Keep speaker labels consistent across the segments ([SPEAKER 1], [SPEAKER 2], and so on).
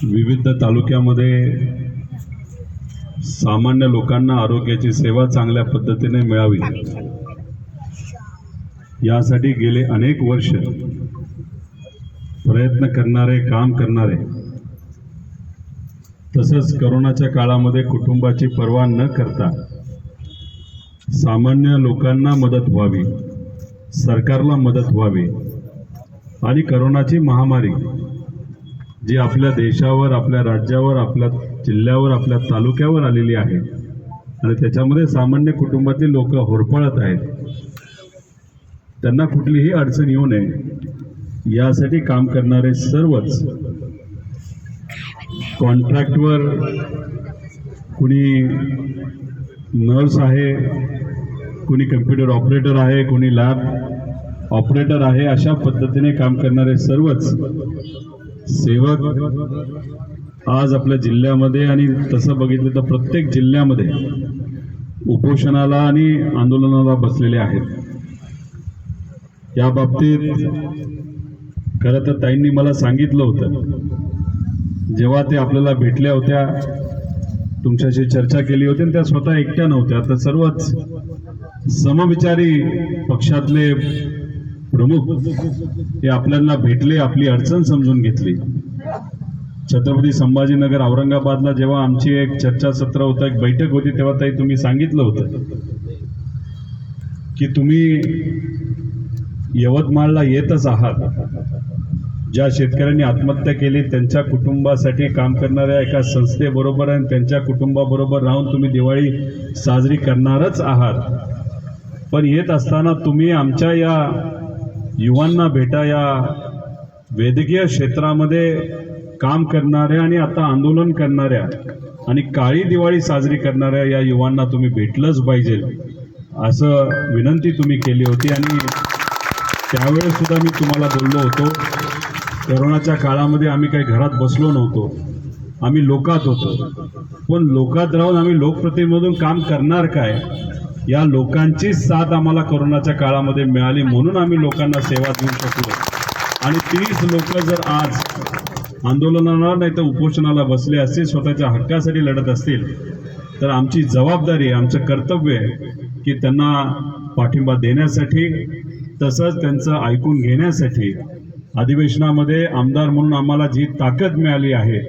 [SPEAKER 1] विविध तालुक्यामध्ये सामान्य लोकांना आरोग्याची सेवा चांगल्या पद्धतीने मिळावी यासाठी गेले अनेक वर्ष प्रयत्न करणारे, काम करणारे, तसंच कोरोनाच्या काळामध्ये कुटुंबाची पर्वा न करता सामान्य लोकांना मदत व्हावी, सरकारला मदत व्हावी आणि कोरोनाची महामारी जी आपल्या देशावर, आपल्या राज्यावर, आपल्या जिल्ह्यावर, आपल्या तालुक्यावर आलेली आहे आणि त्याच्यामध्ये सामान्य कुटुंबातील लोक होरपळत आहेत, त्यांना कुठलीही अडचण येऊ नये यासाठी काम करणारे सर्वच कॉन्ट्रॅक्टवर, कुणी नर्स आहे, कुणी कम्प्युटर ऑपरेटर आहे, कुणी लॅब ऑपरेटर आहे, अशा पद्धतीने काम करणारे सर्वच सेवक आज आपल्या जिल्ह्यामध्ये आणि तसं बघितलं तर प्रत्येक जिल्ह्यामध्ये उपोषणाला आणि आंदोलनाला बसलेले आहेत. या बाबतीत खरं तर ताईंनी मला सांगितलं होतं, जेव्हा ते आपल्याला भेटल्या होत्या, तुमच्याशी चर्चा केली होती, त्या स्वतः एकट्या नव्हत्या, तर सर्वच समविचारी पक्षातले प्रमुख हे आपल्याला भेटले, आपली अडचण समजून घेतली. छत्रपती संभाजीनगर औरंगाबादला जेव्हा आमची एक चर्चासत्र होतं, एक बैठक होती, तेव्हा ताई तुम्ही सांगितलं होतं की तुम्ही यवतमाळला येतच आहात. ज्या शेतकऱ्यांनी आत्महत्या केली त्यांच्या कुटुंबासाठी काम करणाऱ्या एका संस्थेबरोबर आणि त्यांच्या कुटुंबाबरोबर राहून तुम्ही दिवाळी साजरी करणारच आहात. पण येत असताना तुम्ही आमच्या या युवांना भेटा, या वैद्यकीय क्षेत्रामध्ये काम करणाऱ्या आणि आता आंदोलन करणाऱ्या आणि काळी दिवाळी साजरी करणाऱ्या या युवांना तुम्ही भेटलंच पाहिजे असं विनंती तुम्ही केली होती. आणि त्यावेळेस सुद्धा मी तुम्हाला बोललो होतो, कोरोनाच्या काळामध्ये आम्ही काही घरात बसलो नव्हतो, आम्ही लोकात होतो. पण लोकात राहून आम्ही लोकप्रतिनिधीमधून काम करणार काय, या लोकांची साथ आम्हाला कोरोनाच्या काळामध्ये मिळाली, म्हणून आम्ही लोकांना सेवा देऊ शकलो. आणि तीच लोक जर आज आंदोलनाला नाही तर उपोषणाला बसले असतील, स्वतःच्या हक्कासाठी लढत असतील, तर आमची जबाबदारी, आमचं कर्तव्य आहे की त्यांना पाठिंबा देण्यासाठी, तसंच त्यांचं ऐकून घेण्यासाठी. अधिवेशनामध्ये आमदार म्हणून आम्हाला जी ताकद मिळाली आहे,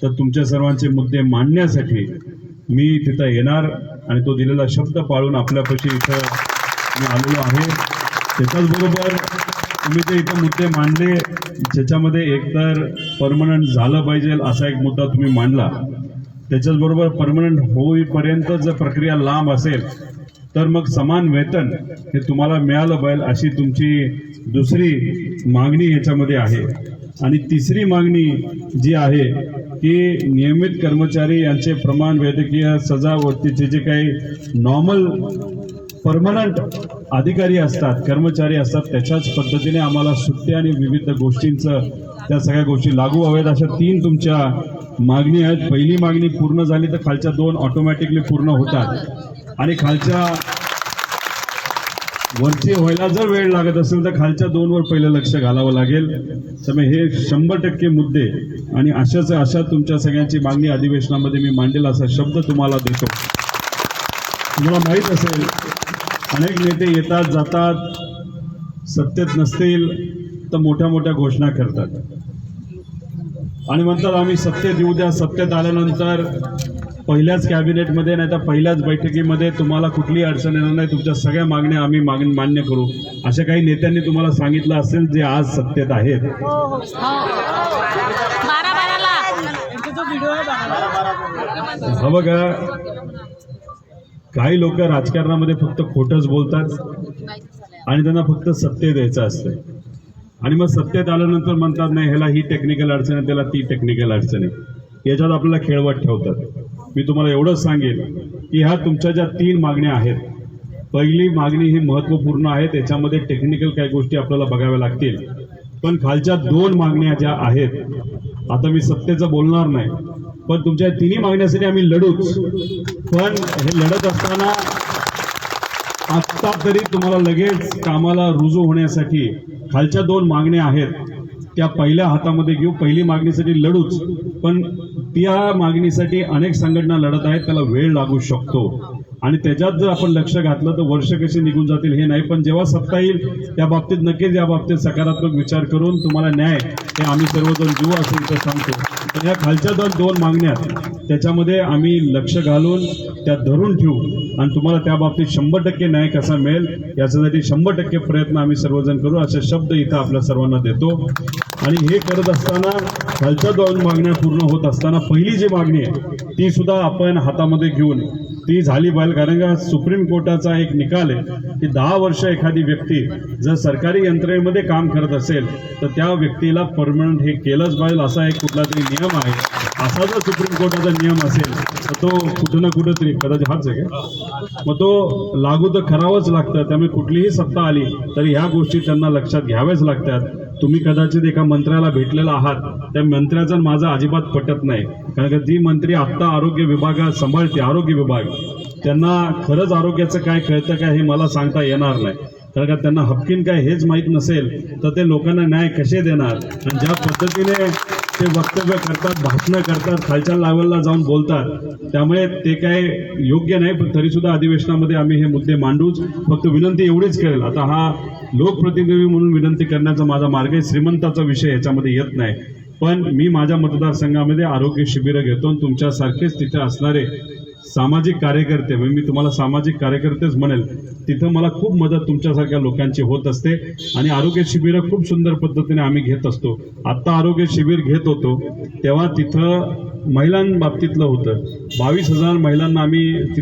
[SPEAKER 1] तर तुमच्या सर्वांचे मुद्दे मांडण्यासाठी मी तिथं येणार आणि तो दिलेला शब्द पाळून आपल्यापाशी इथं मी आलेलो आहे. त्याच्याचबरोबर तुम्ही जे इथं मुद्दे मांडले, ज्याच्यामध्ये एकतर परमनंट झालं पाहिजे असा एक मुद्दा तुम्ही मांडला, त्याच्याचबरोबर परमनंट होईपर्यंत जर प्रक्रिया लांब असेल तर मग समान वेतन हे तुम्हाला मिळालं पाहिजे अशी तुमची दुसरी मागणी याच्यामध्ये आहे. आणि तिसरी मागणी जी आहे की नियमित कर्मचारी यांचे प्रमाण, वैद्यकीय सजावटीचे जे काही नॉर्मल परमनंट अधिकारी असतात, कर्मचारी असतात, त्याच्याच पद्धतीने आम्हाला सुट्ट्या आणि विविध गोष्टींचं त्या सगळ्या गोष्टी लागू हव्यात. अशा 3 तुमच्या मागणी आहेत. पहिली मागणी पूर्ण झाली तर खालच्या 2 ऑटोमॅटिकली पूर्ण होतात आणि खालच्या वरची व्हायला जर वेळ लागत असेल तर खालच्या 2 वर पहिलं लक्ष घालावं लागेल. त्यामुळे हे 100% मुद्दे आणि अशा तुमच्या सगळ्यांची मागणी अधिवेशनामध्ये मी मांडेल असा शब्द तुम्हाला देतो. तुम्हाला माहीत असेल, अनेक नेते येतात जातात, सत्तेत नसतील तर मोठ्या मोठ्या घोषणा करतात आणि म्हणतात आम्ही सत्तेत येऊ द्या. सत्तेत आल्यानंतर पहिल्याच कॅबिनेटमध्ये नाही तर पहिल्याच बैठकीमध्ये तुम्हाला कुठलीही अडचण येणार नाही, तुमच्या सगळ्या मागण्या आम्ही मान्य करू, अशा काही नेत्यांनी तुम्हाला सांगितलं असेल जे आज सत्तेत आहेत. हा बघा, काही लोक राजकारणामध्ये फक्त खोटंच बोलतात आणि त्यांना फक्त सत्तेत द्यायचं असतं आणि मग सत्तेत आल्यानंतर म्हणतात नाही ह्याला ही टेक्निकल अडचण आहे, त्याला ती टेक्निकल अडचण आहे, याच्यात आपल्याला खेळवत ठेवतात. मी तुम्हाला एवढंच सांगेन की ह्या तुमच्या ज्या 3 मागण्या आहेत, पहिली मागणी ही महत्त्वपूर्ण आहे, त्याच्यामध्ये टेक्निकल काही गोष्टी आपल्याला बघाव्या लागतील. पण खालच्या 2 मागण्या ज्या आहेत, आता मी सत्तेचं बोलणार नाही, पण तुमच्या 3 मागण्यासाठी आम्ही लढूच. पण हे लढत असताना आत्ता तरी तुम्हाला लगेच कामाला रुजू होण्यासाठी खालच्या 2 मागण्या आहेत त्या पहिल्या हातामध्ये घेऊ, पहिली मागणीसाठी लढूच, पण त्या मागणीसाठी अनेक संघटना लढत आहेत, त्याला वेळ लागू शकतो आणि त्याच्यात जर आपण लक्ष घातलं तर वर्ष कशी निघून जातील हे नाही, पण जेव्हा सत्ता येईल त्या बाबतीत नक्कीच या बाबतीत सकारात्मक विचार करून तुम्हाला न्याय हे आम्ही सर्वजण देऊ असं इथं सांगतो. तर या खालच्या दोन मागण्या त्याच्यामध्ये आम्ही लक्ष घालून त्या धरून ठेवू आणि तुम्हाला त्या बाबतीत 100% न्याय कसा मिळेल याच्यासाठी 100% प्रयत्न आम्ही सर्वजण करू असे शब्द इथं आपल्या सर्वांना देतो. आणि हे करत असताना खालच्या 2 मागण्या पूर्ण होत असताना पहिली जी मागणी आहे ती सुद्धा आपण हातामध्ये घेऊन ती झाली पाहिजे, कारण का सुप्रीम कोर्टाचा एक निकाल आहे की 10 वर्ष एखादी व्यक्ती जर सरकारी यंत्रणेमध्ये काम करत असेल तर त्या व्यक्तीला परमनंट हे केलंच पाहिजे असा एक कुठला तरी नियम आहे. असा जर सुप्रीम कोर्टाचा नियम असेल तर तो कुठं ना कुठं तरी कदाचित हाच आहे का, मग तो लागू तर करावंच लागतं. त्यामुळे कुठलीही सत्ता आली तरी ह्या गोष्टी त्यांना लक्षात घ्याव्याच लागतात. तुम्ही कदाचित एका मंत्र्याला भेटलेला आहात, त्या मंत्र्याचा माझा अजिबात पटत नाही, कारण का ती मंत्री आत्ता आरोग्य विभागात सांभाळते, आरोग्य विभाग, त्यांना खरंच आरोग्याचं काय कळतं काय हे मला सांगता येणार नाही, कारण का त्यांना हपकीन काय हेच माहीत नसेल तर ते लोकांना न्याय कसे देणार. आणि ज्या पद्धतीने ते वक्तव्य करतात, भाषणं करतात, खालच्या लेवलला जाऊन बोलतात, त्यामुळे ते काय योग्य नाही. पण तरीसुद्धा अधिवेशनामध्ये आम्ही हे मुद्दे मांडूच. फक्त विनंती एवढीच करेल, आता हा लोकप्रतिनिधी म्हणून विनंती करण्याचा माझा मार्ग आहे, श्रीमंताचा विषय याच्यामध्ये येत नाही, पण मी माझ्या मतदारसंघामध्ये आरोग्य शिबिरं घेतो आणि तुमच्यासारखेच तिथे असणारे सामाजिक कार्यकर्ते, म्हणजे मी तुम्हाला सामाजिक कार्यकर्तेच म्हणेल, तिथं मला खूप मदत तुमच्यासारख्या लोकांची होत असते आणि आरोग्य शिबिरं खूप सुंदर पद्धतीने आम्ही घेत असतो. आत्ता आरोग्य शिबिर घेत होतो तेव्हा तिथं महिलांबाबतीतलं होतं, 22,000 महिलांना आम्ही तिथं